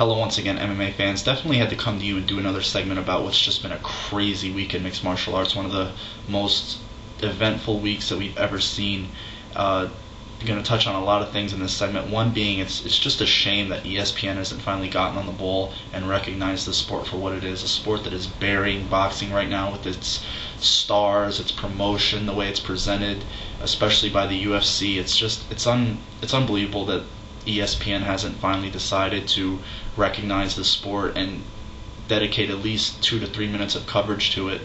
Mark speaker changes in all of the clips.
Speaker 1: Hello once again, MMA fans. Definitely had to come to you and do another segment about what's just been a crazy week in mixed martial arts. One of the most eventful weeks that we've ever seen. Going to touch on a lot of things in this segment. One being, it's just a shame that ESPN hasn't finally gotten on the ball and recognized the sport for what it is. A sport that is burying boxing right now with its stars, its promotion, the way it's presented, especially by the UFC. It's unbelievable that ESPN hasn't finally decided to recognize the sport and dedicate at least 2 to 3 minutes of coverage to it,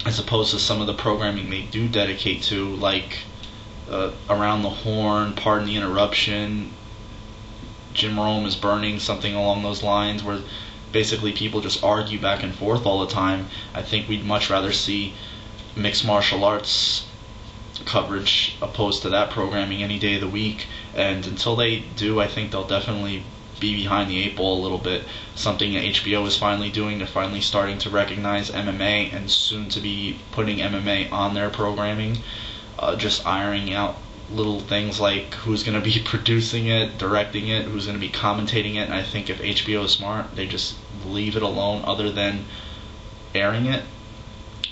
Speaker 1: as opposed to some of the programming they do dedicate to, like Around the Horn, Pardon the Interruption, Jim Rome is Burning, something along those lines, where basically people just argue back and forth all the time. I think we'd much rather see mixed martial arts coverage opposed to that programming any day of the week. And until they do, I think they'll definitely be behind the 8 ball a little bit. Something that HBO is finally doing. They're finally starting to recognize MMA and soon to be putting MMA on their programming. Just ironing out little things like who's going to be producing it, directing it, who's going to be commentating it. And I think if HBO is smart, they just leave it alone other than airing it.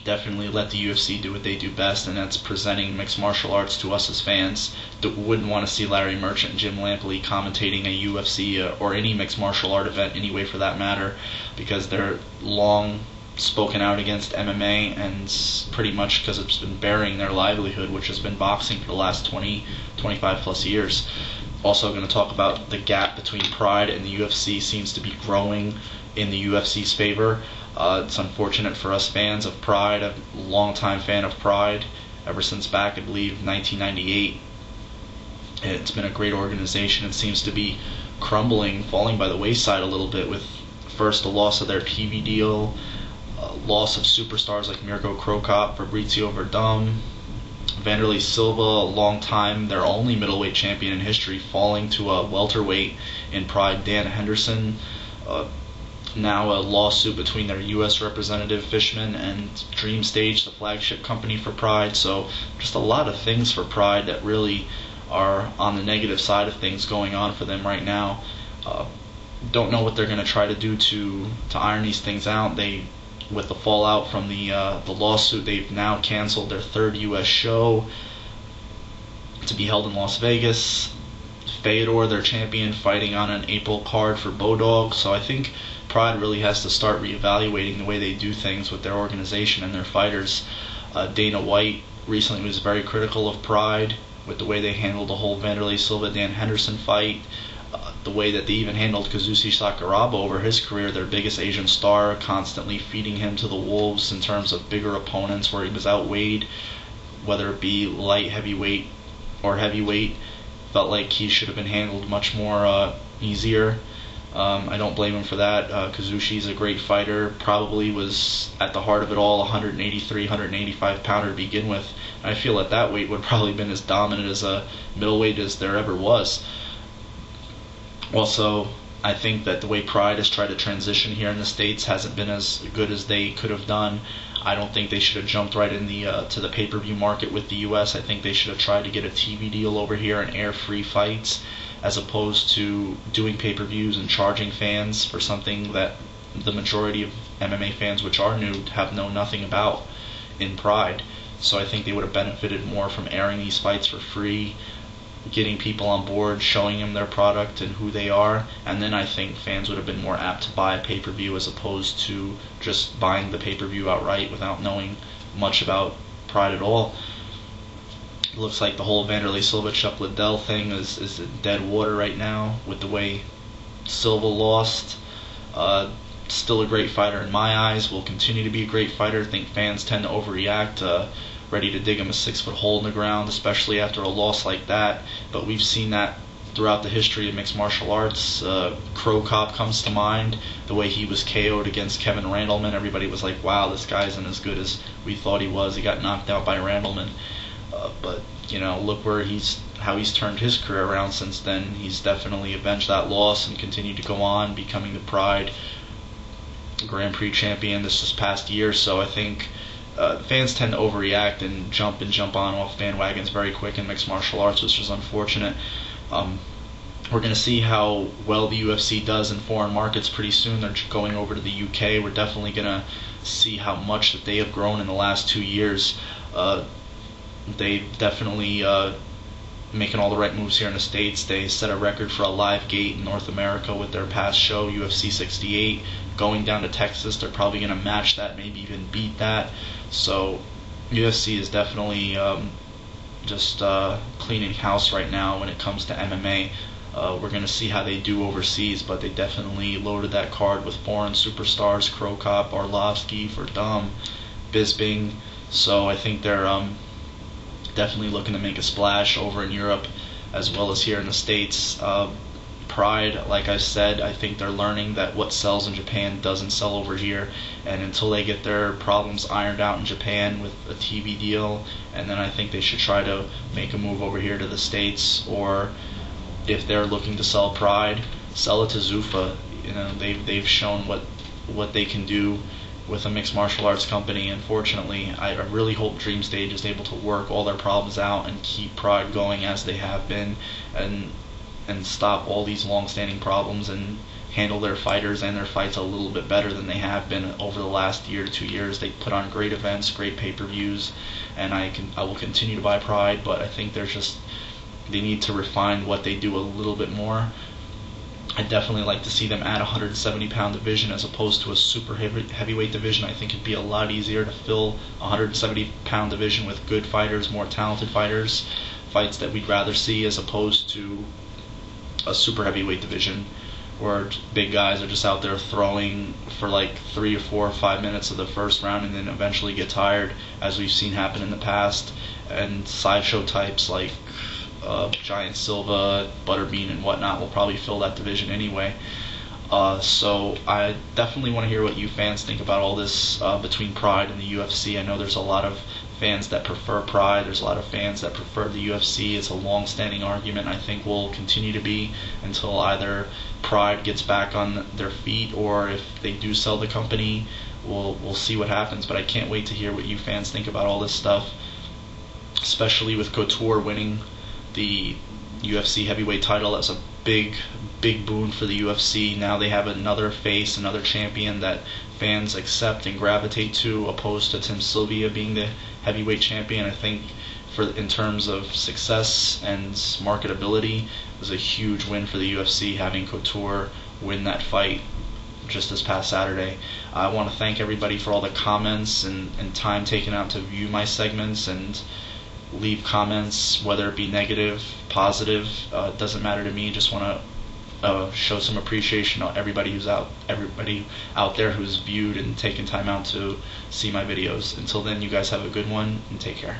Speaker 1: Definitely let the UFC do what they do best, and that's presenting mixed martial arts to us as fans. That wouldn't want to see Larry Merchant and Jim Lampley commentating a UFC or any mixed martial art event anyway, for that matter, because they're long spoken out against MMA, and pretty much because it's been burying their livelihood, which has been boxing for the last 25 plus years. Also going to talk about the gap between Pride and the UFC seems to be growing in the UFC's favor. It's unfortunate for us fans of Pride. I'm a longtime fan of Pride ever since back, I believe, 1998. It's been a great organization and seems to be crumbling, falling by the wayside a little bit, with first the loss of their TV deal, loss of superstars like Mirko Cro Cop, Fabrizio Verdum, Vanderlei Silva, a long time their only middleweight champion in history, falling to a welterweight in Pride, Dan Henderson. Now a lawsuit between their U.S. representative Fishman and Dream Stage, the flagship company for Pride. So just a lot of things for Pride that really are on the negative side of things going on for them right now. Don't know what they're going to try to do to iron these things out. With the fallout from the lawsuit, they've now canceled their third U.S. show to be held in Las Vegas. Fedor, their champion, fighting on an April card for Bodog. So I think Pride really has to start reevaluating the way they do things with their organization and their fighters. Dana White recently was very critical of Pride with the way they handled the whole Vanderlei Silva-Dan Henderson fight, the way that they even handled Kazushi Sakuraba over his career, their biggest Asian star, constantly feeding him to the wolves in terms of bigger opponents where he was outweighed, whether it be light heavyweight or heavyweight. Felt like he should have been handled much more easier. I don't blame him for that. Kazushi's a great fighter, probably was at the heart of it all 183, 185 pounder to begin with. I feel at that weight would probably been as dominant as a middleweight as there ever was. Also, I think that the way Pride has tried to transition here in the States hasn't been as good as they could have done. I don't think they should have jumped right in to the pay-per-view market with the U.S. I think they should have tried to get a TV deal over here and air free fights, as opposed to doing pay-per-views and charging fans for something that the majority of MMA fans, which are new, have known nothing about in Pride. So I think they would have benefited more from airing these fights for free, getting people on board, showing them their product and who they are, and then I think fans would have been more apt to buy a pay-per-view as opposed to just buying the pay-per-view outright without knowing much about Pride at all. It looks like the whole Vanderlei Silva Chuck Liddell thing is in dead water right now with the way Silva lost. Still a great fighter in my eyes, will continue to be a great fighter. I think fans tend to overreact, ready to dig him a 6-foot hole in the ground, especially after a loss like that. But we've seen that throughout the history of mixed martial arts. Cro Cop comes to mind, the way he was KO'd against Kevin Randleman. Everybody was like, wow, this guy isn't as good as we thought he was. He got knocked out by Randleman. But look how he's turned his career around since then. He's definitely avenged that loss and continued to go on, becoming the Pride Grand Prix champion this past year. So I think fans tend to overreact and jump on off bandwagons very quick in mixed martial arts, which is unfortunate. We're going to see how well the UFC does in foreign markets pretty soon. They're going over to the UK. We're definitely going to see how much that they have grown in the last 2 years. They definitely making all the right moves here in the States. They set a record for a live gate in North America with their past show, UFC 68. Going down to Texas, they're probably going to match that, maybe even beat that. So UFC is definitely just cleaning house right now when it comes to MMA. We're going to see how they do overseas, but they definitely loaded that card with foreign superstars, Krokop, Arlovsky, Verdum, Bisping. So I think they're definitely looking to make a splash over in Europe as well as here in the States. Pride, like I said, I think they're learning that what sells in Japan doesn't sell over here, and until they get their problems ironed out in Japan with a TV deal, and then I think they should try to make a move over here to the States, or if they're looking to sell Pride, sell it to Zuffa. They've shown what they can do with a mixed martial arts company. Unfortunately, I really hope Dream Stage is able to work all their problems out and keep Pride going as they have been, and stop all these long-standing problems and handle their fighters and their fights a little bit better than they have been over the last year to 2 years. They put on great events, great pay-per-views, and I will continue to buy Pride, but I think they need to refine what they do a little bit more. I'd definitely like to see them add a 170-pound division as opposed to a super heavyweight division. I think it'd be a lot easier to fill a 170-pound division with good fighters, more talented fighters, fights that we'd rather see, as opposed to a super heavyweight division where big guys are just out there throwing for like 3 or 4 or 5 minutes of the first round and then eventually get tired, as we've seen happen in the past. And sideshow types like Giant Silva, Butterbean, and whatnot will probably fill that division anyway. So I definitely want to hear what you fans think about all this between Pride and the UFC. I know there's a lot of fans that prefer Pride. There's a lot of fans that prefer the UFC. It's a long-standing argument. I think will continue to be until either Pride gets back on their feet, or if they do sell the company, we'll see what happens. But I can't wait to hear what you fans think about all this stuff, especially with Couture winning the UFC heavyweight title. That's a big boon for the UFC. Now they have another face, another champion that fans accept and gravitate to, opposed to Tim Sylvia being the heavyweight champion. I think in terms of success and marketability, it was a huge win for the UFC having Couture win that fight just this past Saturday. I want to thank everybody for all the comments and time taken out to view my segments and leave comments, whether it be negative, positive, it doesn't matter to me. Just want to show some appreciation to everybody out there who's viewed and taken time out to see my videos. Until then, you guys have a good one and take care.